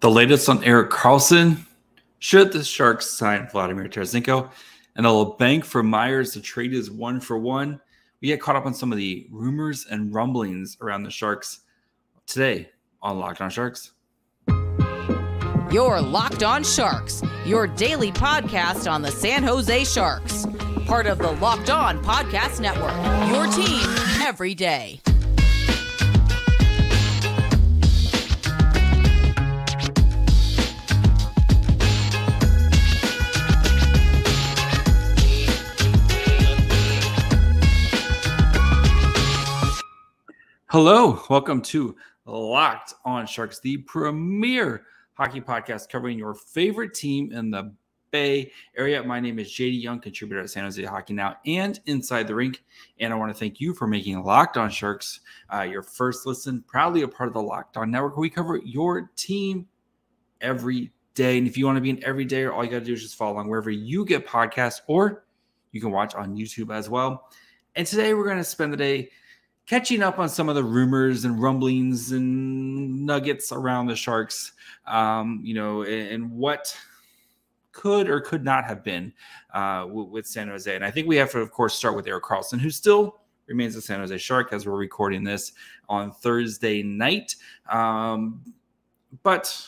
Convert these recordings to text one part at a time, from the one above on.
The latest on Erik Karlsson. Should the Sharks sign Vladimir Tarasenko? And Labanc for Myers, the trade is 1-for-1. We get caught up on some of the rumors and rumblings around the Sharks today on Locked On Sharks. You're Locked On Sharks, your daily podcast on the San Jose Sharks. Part of the Locked On Podcast Network, your team every day. Hello, welcome to Locked On Sharks, the premier hockey podcast covering your favorite team in the Bay Area. My name is JD Young, contributor at San Jose Hockey Now and Inside the Rink, and I want to thank you for making Locked On Sharks your first listen. Proudly a part of the Locked On Network. We cover your team every day, and if you want to be an everydayer, all you got to do is just follow along wherever you get podcasts, or you can watch on YouTube as well. And today we're going to spend the day catching up on some of the rumors and rumblings and nuggets around the Sharks, and what could or could not have been with San Jose. And I think we have to, of course, start with Erik Karlsson, who still remains a San Jose Shark as we're recording this on Thursday night. But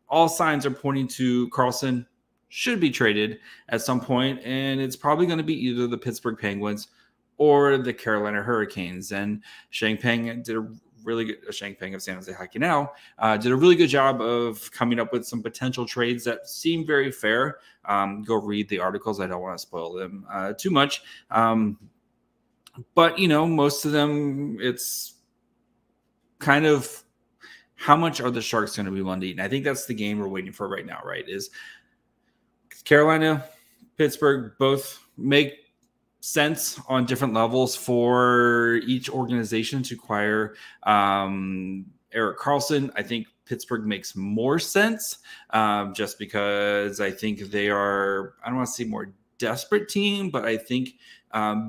all signs are pointing to Karlsson should be traded at some point, and it's probably going to be either the Pittsburgh Penguins or the Carolina Hurricanes. And Shangpeng did a really good, Shangpeng of San Jose Hockey Now, did a really good job of coming up with some potential trades that seem very fair. Go read the articles. I don't want to spoil them too much. But, most of them, it's kind of how much are the Sharks going to be willing to eat? And I think that's the game we're waiting for right now, right? Is Carolina, Pittsburgh both make sense on different levels for each organization to acquire Erik Karlsson. I think Pittsburgh makes more sense just because I think they are, I don't want to say more desperate team, but I think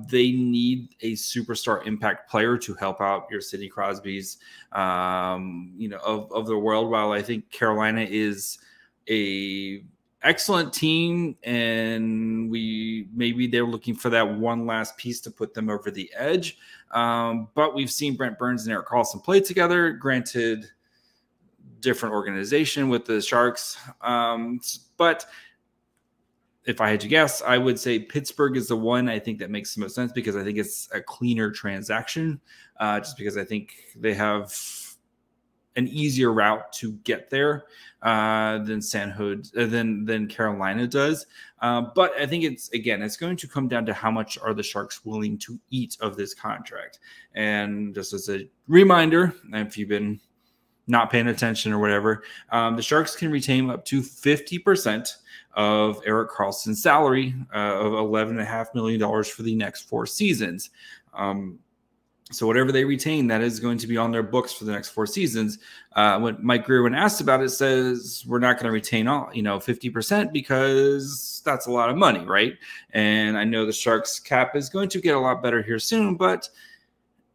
they need a superstar impact player to help out your Sidney Crosbys, of the world. While I think Carolina is a excellent team, and maybe they're looking for that one last piece to put them over the edge. But we've seen Brent Burns and Erik Karlsson play together, granted different organization with the Sharks. But if I had to guess, I would say Pittsburgh is the one I think that makes the most sense, because I think it's a cleaner transaction, just because I think they have an easier route to get there than than Carolina does. But I think it's going to come down to how much are the Sharks willing to eat of this contract. And just as a reminder, if you've been not paying attention or whatever, the Sharks can retain up to 50% of Erik Karlsson's salary of $11.5 million for the next 4 seasons. So whatever they retain, that is going to be on their books for the next 4 seasons. When Mike Grier, when asked about it, says we're not going to retain all, 50%, because that's a lot of money, right? And I know the Sharks cap is going to get a lot better here soon, but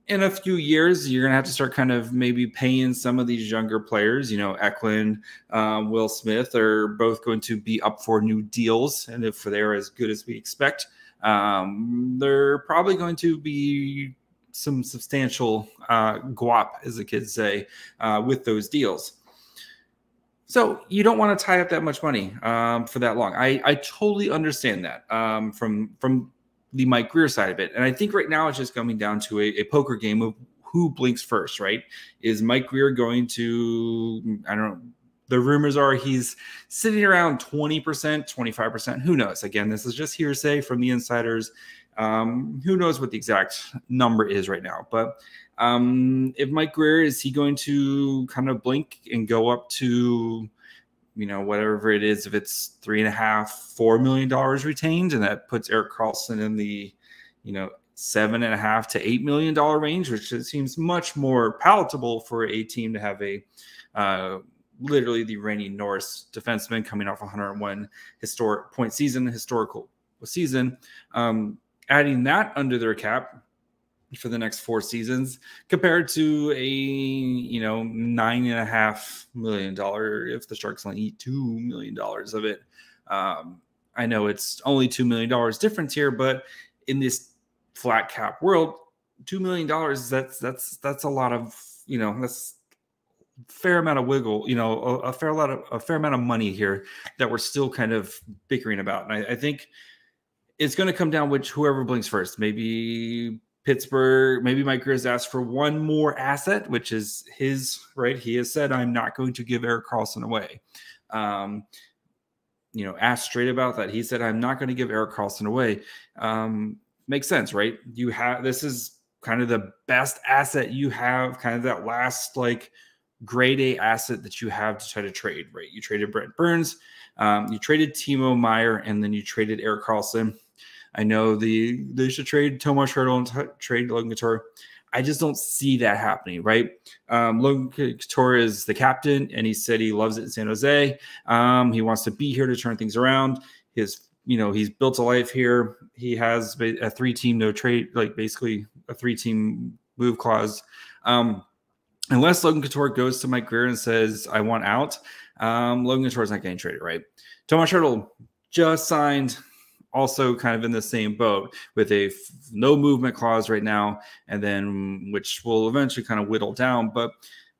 in a few years, you're going to have to start kind of maybe paying some of these younger players. Eklund, Will Smith are both going to be up for new deals, and if they're as good as we expect, they're probably going to be some substantial guap, as the kids say, with those deals. So you don't want to tie up that much money for that long. I totally understand that from the Mike Grier side of it. And I think right now it's just coming down to a poker game of who blinks first, right? Is Mike Grier going to, I don't know, the rumors are he's sitting around 20%, 25%. Who knows? Again, this is just hearsay from the insiders. Who knows what the exact number is right now? But if Mike Grier, is he going to kind of blink and go up to, whatever it is, if it's $3.5–4 million retained, and that puts Erik Karlsson in the, $7.5 to $8 million range, which seems much more palatable for a team to have a literally the reigning Norris defenseman coming off 101 historical season. Adding that under their cap, for the next 4 seasons, compared to a $9.5 million if the Sharks only eat $2 million of it. I know it's only $2 million difference here, but in this flat cap world, $2 million, that's a lot of, that's fair amount of wiggle, a fair amount of money here that we're still kind of bickering about. And I think it's going to come down with whoever blinks first. Maybe Pittsburgh, maybe Mike Grier has asked for one more asset, which is his, right? He has said, I'm not going to give Erik Karlsson away. Asked straight about that. He said, I'm not going to give Erik Karlsson away. Makes sense, right? This is kind of the best asset you have, kind of that last like grade A asset that you have to try to trade, right? You traded Brent Burns, you traded Timo Meier, and then you traded Erik Karlsson. I know they should trade Tomas Hertl and trade Logan Couture. I just don't see that happening, right? Logan Couture is the captain, and he said he loves it in San Jose. He wants to be here to turn things around. He's built a life here. He has a 3-team no trade, like basically a 3-team move clause. Unless Logan Couture goes to Mike Grier and says, I want out, Logan Couture is not getting traded, right? Tomas Hertl just signed, also kind of in the same boat with a no movement clause right now, and then which will eventually kind of whittle down. But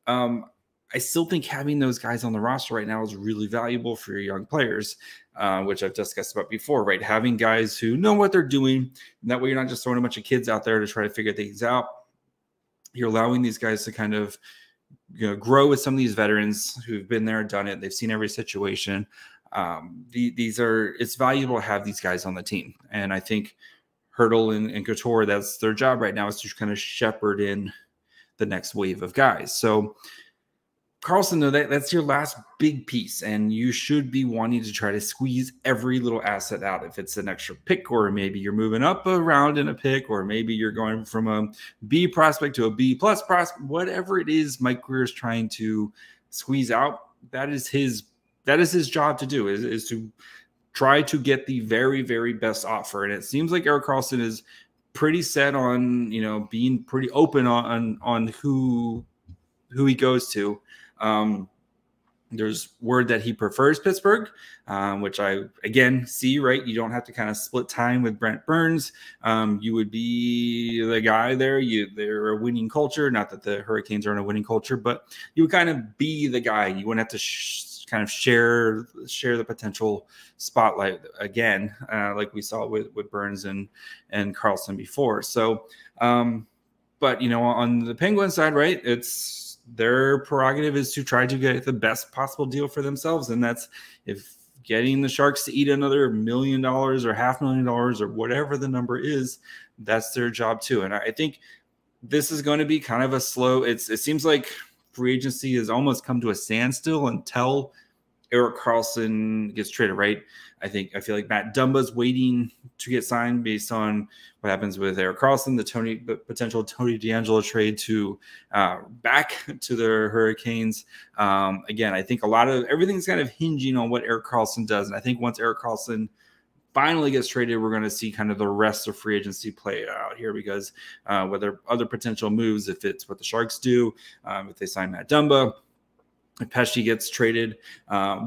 I still think having those guys on the roster right now is really valuable for your young players, which I've discussed about before, right? Having guys who know what they're doing, and that way you're not just throwing a bunch of kids out there to try to figure things out. You're allowing these guys to kind of grow with some of these veterans who've been there, done it. They've seen every situation. It's valuable to have these guys on the team. And I think Hertl and Couture, that's their job right now, is to kind of shepherd in the next wave of guys. So Karlsson, though, that's your last big piece, and you should be wanting to try to squeeze every little asset out. If it's an extra pick, or maybe you're moving up a round in a pick, or maybe you're going from a B prospect to a B plus prospect, whatever it is Mike Grier is trying to squeeze out, that is his job to do, is to try to get the very, very best offer. And it seems like Erik Karlsson is pretty set on, being pretty open on who he goes to. There's word that he prefers Pittsburgh, which I, again, see, right? You don't have to kind of split time with Brent Burns. You would be the guy there. They're a winning culture. Not that the Hurricanes aren't a winning culture, but you would kind of be the guy. You wouldn't have to kind of share the potential spotlight again, like we saw with Burns and Karlsson before. So, but, on the Penguin side, right, it's their prerogative is to try to get the best possible deal for themselves. And that's, if getting the Sharks to eat another $1 million or $500,000 or whatever the number is, that's their job too. And I think this is going to be kind of a slow, it seems like free agency has almost come to a standstill until Erik Karlsson gets traded, right? I feel like Matt Dumba's waiting to get signed based on what happens with Erik Karlsson, the potential Tony DeAngelo trade to back to the Hurricanes. Again, I think everything's kind of hinging on what Erik Karlsson does. And I think once Erik Karlsson finally gets traded, we're going to see kind of the rest of free agency play out here, because whether other potential moves, if it's what the Sharks do, if they sign Matt Dumba, if Pesci gets traded,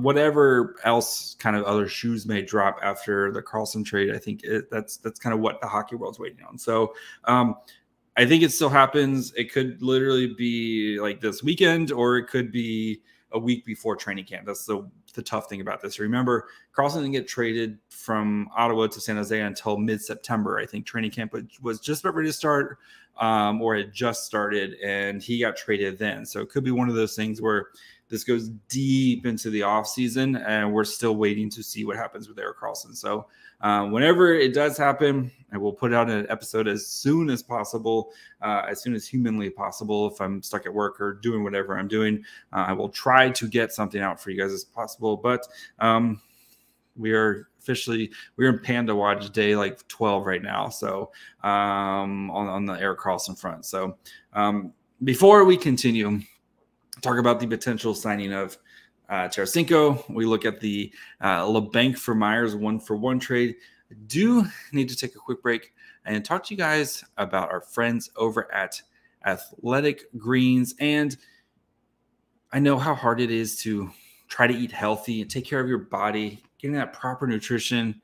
whatever else kind of other shoes may drop after the Karlsson trade, I think that's kind of what the hockey world's waiting on. So I think it still happens. It could literally be like this weekend, or it could be a week before training camp. That's the tough thing about this. Remember, Karlsson didn't get traded from Ottawa to San Jose until mid-September. I think training camp was just about ready to start, or it just started, and he got traded then. So it could be one of those things where this goes deep into the offseason, and we're still waiting to see what happens with Erik Karlsson. So whenever it does happen, I will put out an episode as soon as possible, as soon as humanly possible. If I'm stuck at work or doing whatever I'm doing, I will try to get something out for you guys as possible. But we're in Panda Watch day like 12 right now. So on the Erik Karlsson front. So before we continue, talk about the potential signing of Tarasenko. We look at the Labanc for Myers 1-for-1 trade. I do need to take a quick break and talk to you guys about our friends over at Athletic Greens. And I know how hard it is to try to eat healthy and take care of your body, getting that proper nutrition.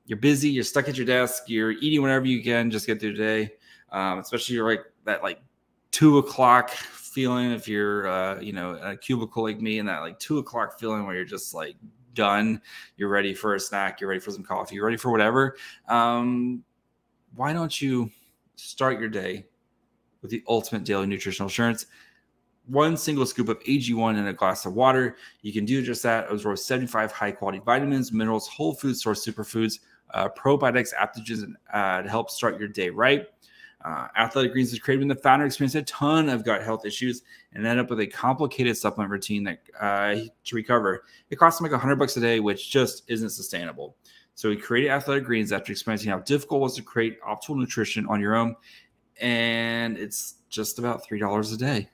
You're busy, you're stuck at your desk, you're eating whatever you can, just get through the day. Especially you're like that 2 o'clock feeling if you're in a cubicle like me, and that 2 o'clock feeling where you're just done. You're ready for a snack, you're ready for some coffee, you're ready for whatever. Why don't you start your day with the ultimate daily nutritional assurance? 1 single scoop of AG1 in a glass of water. You can do just that. Absorb 75 high-quality vitamins, minerals, whole food source superfoods, probiotics, adaptogens, to help start your day right. Athletic Greens is created when the founder experienced a ton of gut health issues and ended up with a complicated supplement routine that to recover. It costs him $100 a day, which just isn't sustainable. So he created Athletic Greens after experiencing how difficult it was to create optimal nutrition on your own, and it's just about $3 a day.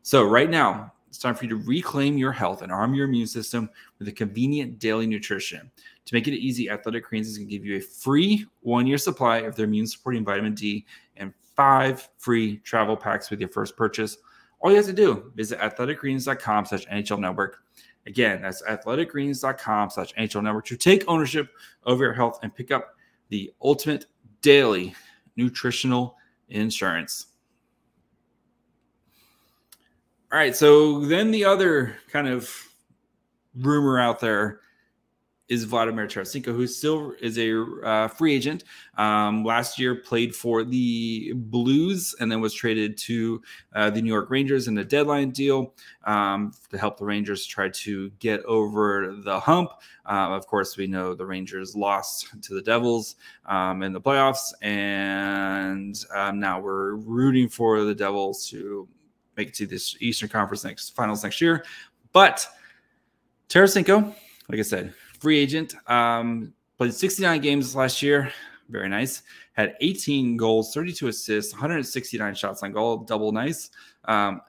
So right now, it's time for you to reclaim your health and arm your immune system with a convenient daily nutrition. To make it easy, Athletic Greens is going to give you a free 1-year supply of their immune-supporting vitamin D and 5 free travel packs with your first purchase. All you have to do is visit athleticgreens.com/NHL Network. Again, that's athleticgreens.com/NHL Network to take ownership over your health and pick up the ultimate daily nutritional insurance. All right, so then the other kind of rumor out there is Vladimir Tarasenko, who still is a free agent. Last year played for the Blues and then was traded to the New York Rangers in a deadline deal to help the Rangers try to get over the hump. Of course, we know the Rangers lost to the Devils in the playoffs, and now we're rooting for the Devils to make it to this Eastern Conference finals next year. But Tarasenko, like I said, free agent, played 69 games last year. Very nice. Had 18 goals, 32 assists, 169 shots on goal. Double nice.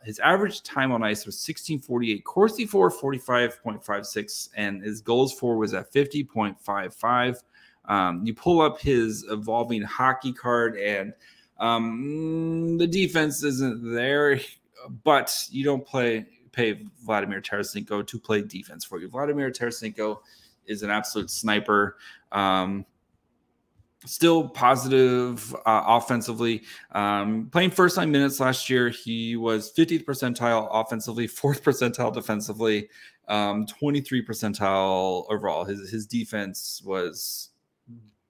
His average time on ice was 16:48. Corsi for 45.56, and his goals for was at 50.55. You pull up his evolving hockey card, and the defense isn't there, but you don't pay Vladimir Tarasenko to play defense for you. Vladimir Tarasenko is an absolute sniper. Still positive offensively. Playing first-line minutes last year, he was 50th percentile offensively, 4th percentile defensively, 23 percentile overall. His defense was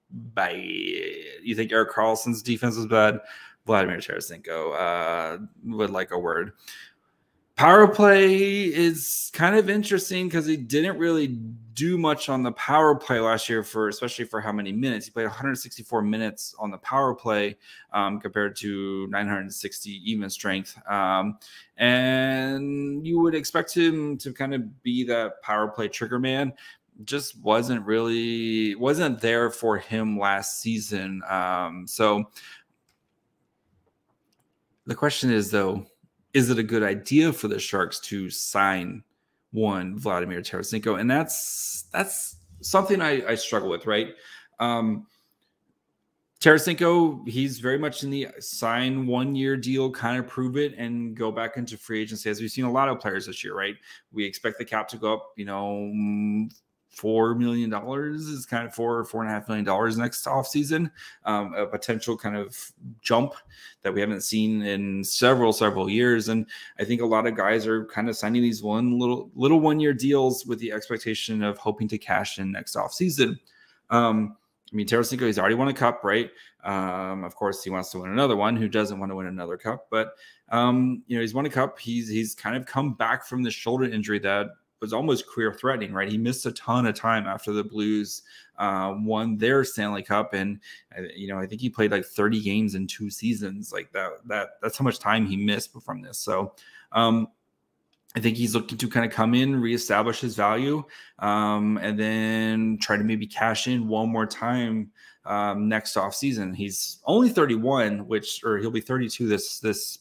bad. You think Erik Karlsson's defense was bad? Vladimir Tarasenko would like a word. Power play is kind of interesting because he didn't really do much on the power play last year, especially for how many minutes. He played 164 minutes on the power play compared to 960 even strength. And you would expect him to kind of be that power play trigger man. Just wasn't there for him last season. So the question is, though, is it a good idea for the Sharks to sign one Vladimir Tarasenko? And that's something I struggle with, right? Tarasenko, he's very much in the sign 1-year deal, kind of prove it and go back into free agency, as we've seen a lot of players this year, right? We expect the cap to go up, $4 million is kind of $4.5 million next offseason. A potential kind of jump that we haven't seen in several years. And I think a lot of guys are kind of signing these little 1-year deals with the expectation of hoping to cash in next offseason. Tarasenko, he's already won a cup, right? Of course, he wants to win another one. Who doesn't want to win another cup? But, he's won a cup. He's kind of come back from the shoulder injury that was almost career threatening, right? He missed a ton of time after the Blues won their Stanley Cup. And, I think he played like 30 games in 2 seasons. Like that's how much time he missed from this. So I think he's looking to kind of come in, reestablish his value, and then try to maybe cash in one more time next offseason. He's only 31, or he'll be 32 this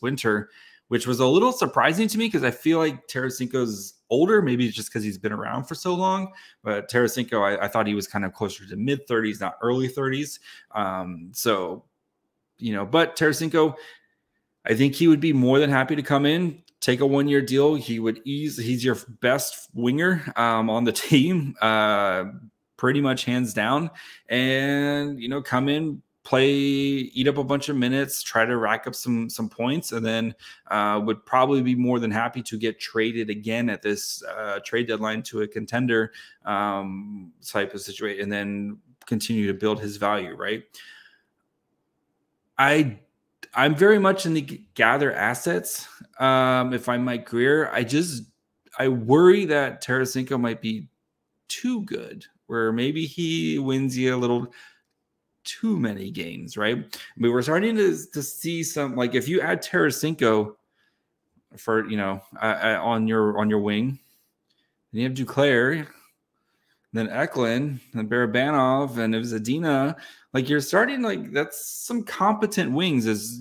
winter, which was a little surprising to me because I feel like Tarasenko's older. Maybe it's just because he's been around for so long. But Tarasenko, I thought he was kind of closer to mid-30s, not early 30s. So, but Tarasenko, I think he would be more than happy to come in, take a 1-year deal. He's your best winger on the team, pretty much hands down. And, come in, play, eat up a bunch of minutes, try to rack up some points, and then would probably be more than happy to get traded again at this trade deadline to a contender type of situation, and then continue to build his value, right? I'm very much in the gather assets. If I'm Mike Grier, I worry that Tarasenko might be too good, where maybe he wins you a little too many games, right? But we're starting to see some, like, if you add Tarasenko for on your wing, then you have Duclair, then Eklund, and Barabanov, and Zadina. Like, you're starting, like, that's some competent wings. As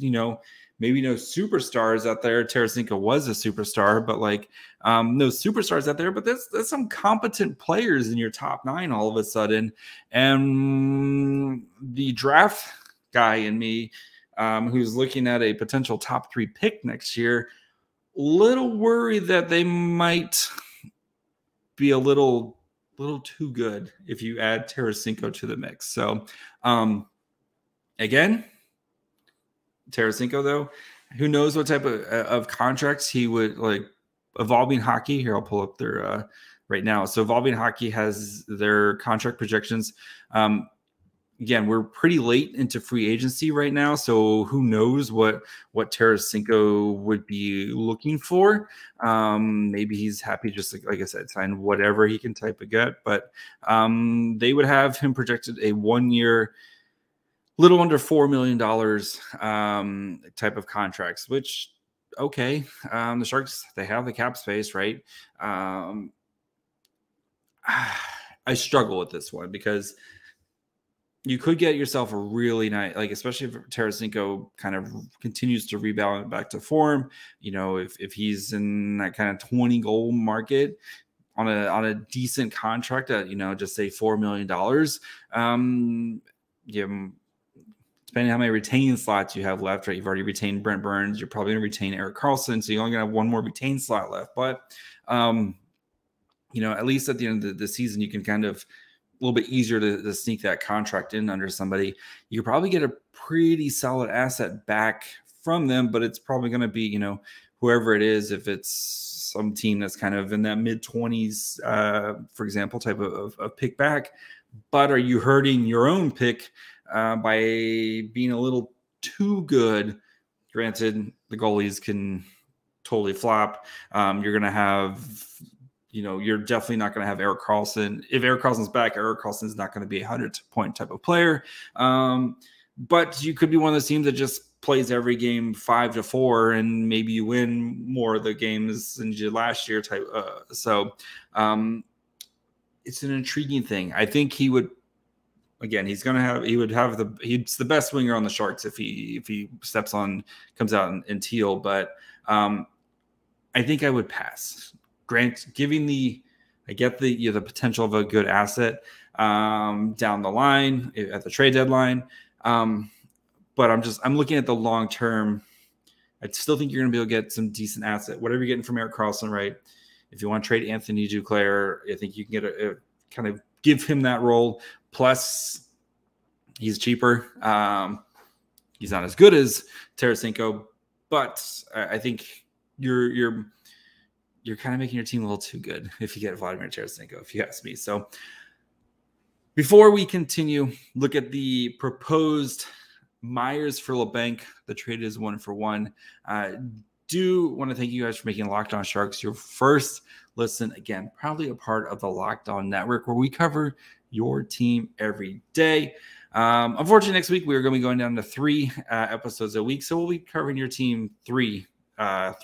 maybe no superstars out there. Tarasenko was a superstar, but no superstars out there. But there's some competent players in your top 9 all of a sudden. And the draft guy in me, who's looking at a potential top 3 pick next year, little worried that they might be a little too good if you add Tarasenko to the mix. So, again, Tarasenko, though, who knows what type of contracts he would like. Evolving Hockey, here I'll pull up their right now. So Evolving Hockey has their contract projections. Again, we're pretty late into free agency right now, so who knows what Tarasenko would be looking for. Maybe he's happy just like I said, sign whatever he can type of get. But they would have him projected a 1-year, little under $4 million type of contracts, which, okay. The Sharks, they have the cap space, right? I struggle with this one because you could get yourself a really nice, like, especially if Tarasenko kind of continues to rebound back to form, if he's in that kind of 20 goal market on a decent contract at, just say $4 million, depending on how many retaining slots you have left, right? You've already retained Brent Burns. You're probably going to retain Erik Karlsson. So you're only going to have one more retained slot left. But, at least at the end of the season, you can kind of a little bit easier to sneak that contract in under somebody. You could probably get a pretty solid asset back from them, but it's probably going to be, whoever it is, if it's some team that's kind of in that mid-20s, for example, type of pick back. But are you hurting your own pick by being a little too good? Granted, the goalies can totally flop. You're going to have, you're definitely not going to have Erik Karlsson. If Erik Karlsson's back, Erik Karlsson's not going to be a 100-point type of player. But you could be one of those teams that just plays every game 5-4, and maybe you win more of the games than you did last year. So it's an intriguing thing. I think he would. Again, he's the best winger on the Sharks if he comes out in Teal. But I think I would pass. I get the potential of a good asset down the line at the trade deadline. But I'm looking at the long term. I still think you're going to be able to get some decent asset, whatever you're getting from Erik Karlsson, right? If you want to trade Anthony Duclair, I think you can get a kind of give him that role. Plus, he's cheaper. He's not as good as Tarasenko, but I think you're kind of making your team a little too good if you get Vladimir Tarasenko, if you ask me. So before we continue, look at the proposed Myers for Labanc. The trade is 1-for-1. Do want to thank you guys for making Locked On Sharks your first listen. Again, probably a part of the Locked On Network, where we cover your team every day. Unfortunately, next week we're going to be going down to 3 episodes a week, so we'll be covering your team 3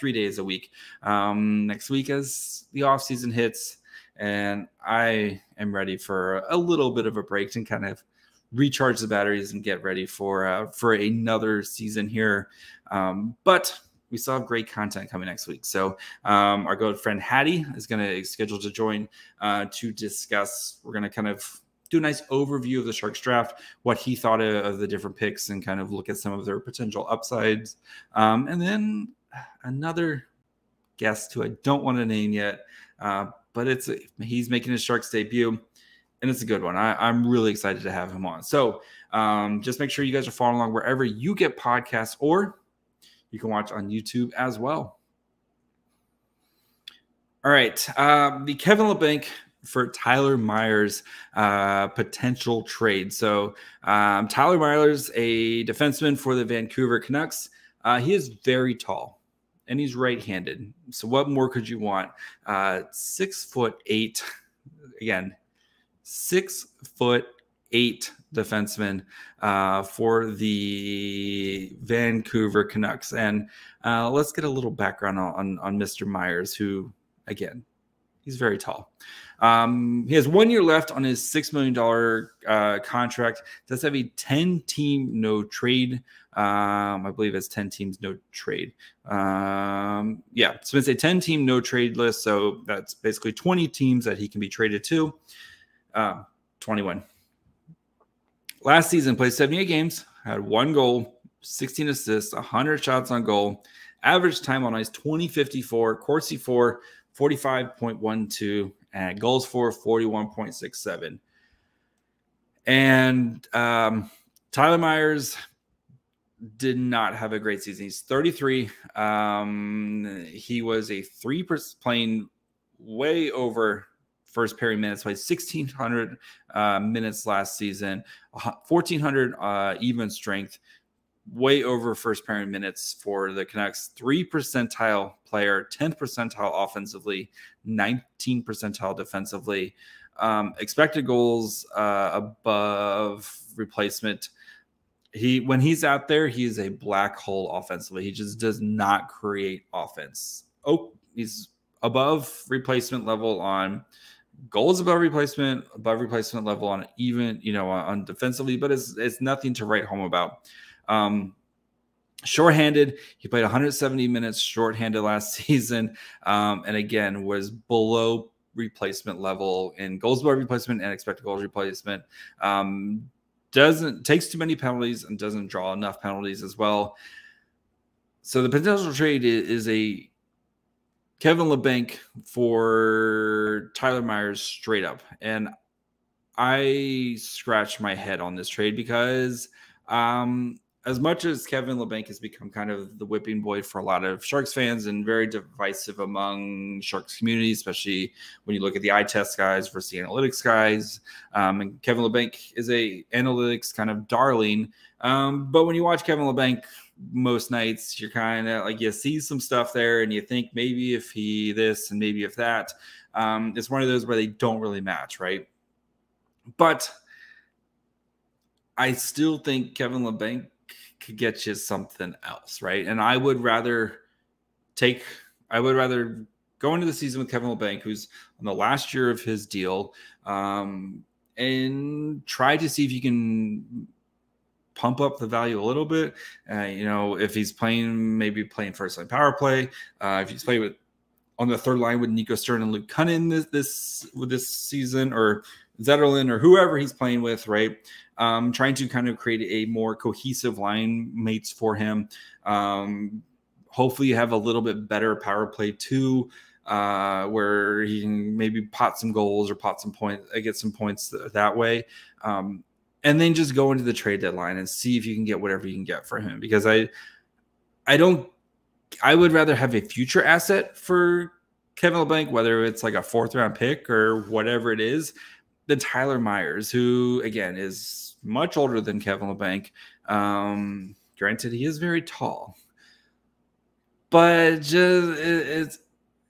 days a week next week as the off season hits, and I am ready for a little bit of a break to kind of recharge the batteries and get ready for another season here. But we still have great content coming next week. So our good friend Hattie is going to schedule to join to discuss. We're going to kind of do a nice overview of the Sharks draft, what he thought of the different picks, and kind of look at some of their potential upsides. And then another guest who I don't want to name yet, but he's making his Sharks debut, and it's a good one. I'm really excited to have him on. So just make sure you guys are following along wherever you get podcasts, or you can watch on YouTube as well. All right. The Kevin Labanc for Tyler Myers potential trade. So Tyler Myers, a defenseman for the Vancouver Canucks. He is very tall, and he's right-handed. So what more could you want? 6'8", again, 6'8" defenseman for the Vancouver Canucks. And let's get a little background on Mr. Myers, who, again, he's very tall. He has 1 year left on his $6 million contract. Does have a 10-team no trade. I believe it's 10 teams no trade. Yeah, so it's a 10-team no trade list. So that's basically 20 teams that he can be traded to. 21. Last season, played 78 games, had 1 goal, 16 assists, 100 shots on goal, average time on ice 20.54, Corsi for 45.12, and goals for 41.67. And Tyler Myers did not have a great season. He's 33. He was a 3% playing way over first pairing minutes, played 1,600 minutes last season, 1,400 even strength, way over first pairing minutes for the Canucks. 3 percentile player, 10th percentile offensively, 19th percentile defensively. Expected goals above replacement. When he's out there, he is a black hole offensively. He just does not create offense. Oh, he's above replacement level on goals, above replacement level on even, on defensively, but it's nothing to write home about. Shorthanded, he played 170 minutes shorthanded last season, and again was below replacement level in goals above replacement and expected goals replacement. Takes too many penalties and doesn't draw enough penalties as well. So the potential trade is a Kevin Labanc for Tyler Myers straight up. And I scratched my head on this trade because as much as Kevin Labanc has become kind of the whipping boy for a lot of Sharks fans and very divisive among Sharks community, especially when you look at the eye test guys versus the analytics guys. And Kevin Labanc is a analytics kind of darling. But when you watch Kevin Labanc most nights, you're kind of like, you see some stuff there and you think maybe if he this and maybe if that. It's one of those where they don't really match, right? But I still think Kevin Labanc could get you something else, right? And I would rather go into the season with Kevin Labanc, who's on the last year of his deal, and try to see if you can pump up the value a little bit. If he's maybe playing first line power play, if he's playing on the third line with Nico Stern and Luke Cunnin this season, or Zetterlund or whoever he's playing with, right? Trying to kind of create a more cohesive line mates for him. Hopefully you have a little bit better power play too, where he can maybe pot some goals or pot some points, get some points that way. And then just go into the trade deadline and see if you can get whatever you can get for him. Because I would rather have a future asset for Kevin Labanc, whether it's like a 4th round pick or whatever it is, than Tyler Myers, who again is much older than Kevin Labanc. Granted, he is very tall, but just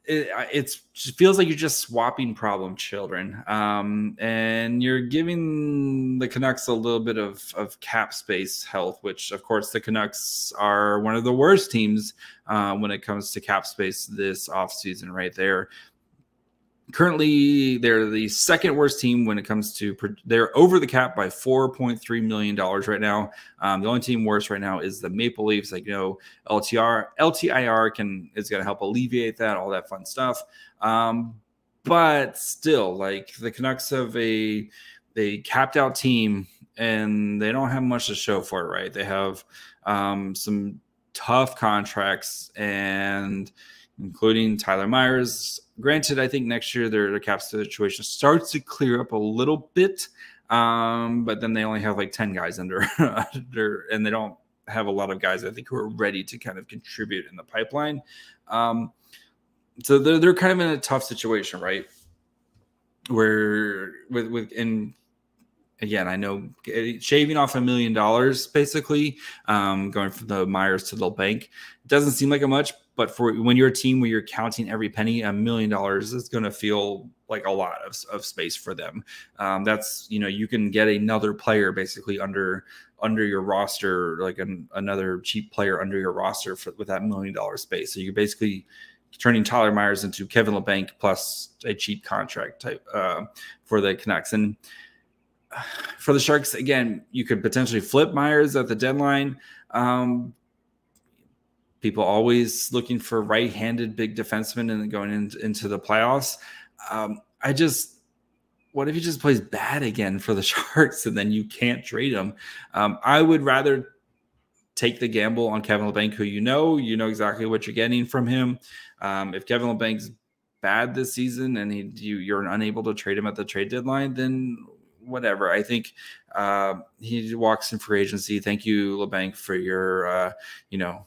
it feels like you're just swapping problem children, and you're giving the Canucks a little bit of cap space health, which of course the Canucks are one of the worst teams when it comes to cap space this offseason, right there. Currently, they're the second worst team when it comes to they're over the cap by $4.3 million right now. The only team worse right now is the Maple Leafs. Like, LTIR is going to help alleviate that, all that fun stuff. But still, like, the Canucks have a capped out team, and they don't have much to show for it, right? They have some tough contracts, and including Tyler Myers. Granted, I think next year their cap situation starts to clear up a little bit, but then they only have like 10 guys under, and they don't have a lot of guys, I think, who are ready to kind of contribute in the pipeline. So they're kind of in a tough situation, right? Where and again, I know shaving off $1 million basically, going from the Myers to the Labanc, doesn't seem like a much, but for when you're a team where you're counting every penny, $1 million is going to feel like a lot of space for them. That's, you can get another player basically under your roster, like another cheap player under your roster with that $1 million space. So you're basically turning Tyler Myers into Kevin Labanc plus a cheap contract type for the Canucks. And for the Sharks, again, you could potentially flip Myers at the deadline. People always looking for right-handed big defensemen and going into the playoffs. What if he just plays bad again for the Sharks and then you can't trade him? I would rather take the gamble on Kevin Labanc, who you know exactly what you're getting from him. If Kevin Labanc's bad this season and you're unable to trade him at the trade deadline, then whatever. I think he walks in free agency. Thank you, Labanc, for your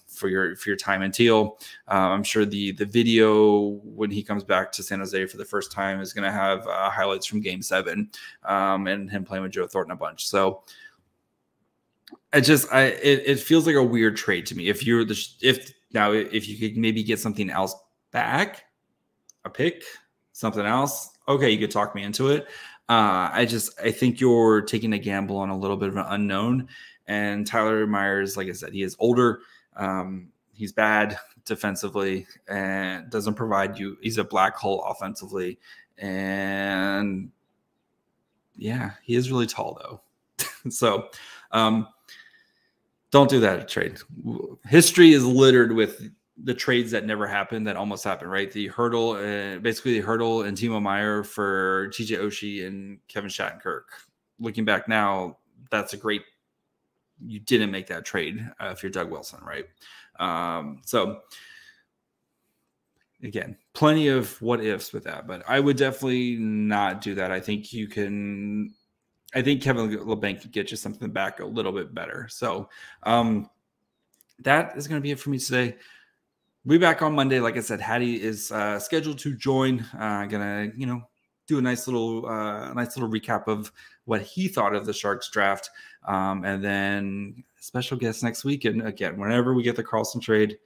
for your time in Teal. I'm sure the video when he comes back to San Jose for the first time is going to have highlights from Game 7 and him playing with Joe Thornton a bunch. So it feels like a weird trade to me. If you could maybe get something else back, a pick, something else, okay, you could talk me into it. I think you're taking a gamble on a little bit of an unknown. And Tyler Myers, like I said, he is older. He's bad defensively and doesn't provide you. He's a black hole offensively. And yeah, he is really tall though. So don't do that trade. History is littered with the trades that never happened, that almost happened, right? The Hurdle and Timo Meier for TJ Oshie and Kevin Shattenkirk. Looking back now, that's you didn't make that trade if you're Doug Wilson, right? So again, plenty of what ifs with that, but I would definitely not do that. I think Kevin Labanc could get you something back a little bit better. So that is going to be it for me today. We'll be back on Monday. Like I said, Hattie is scheduled to join. Gonna, do a nice little recap of what he thought of the Sharks draft, and then special guest next week. And again, whenever we get the Karlsson trade,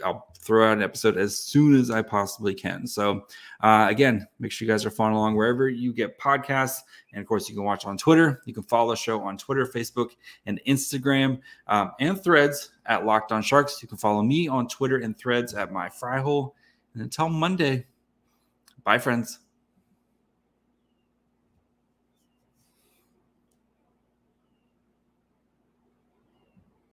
I'll throw out an episode as soon as I possibly can. So again, make sure you guys are following along wherever you get podcasts. And of course, you can watch on Twitter. You can follow the show on Twitter, Facebook, and Instagram, and Threads at Locked On Sharks. You can follow me on Twitter and Threads at MyFryhole. And until Monday, bye, friends.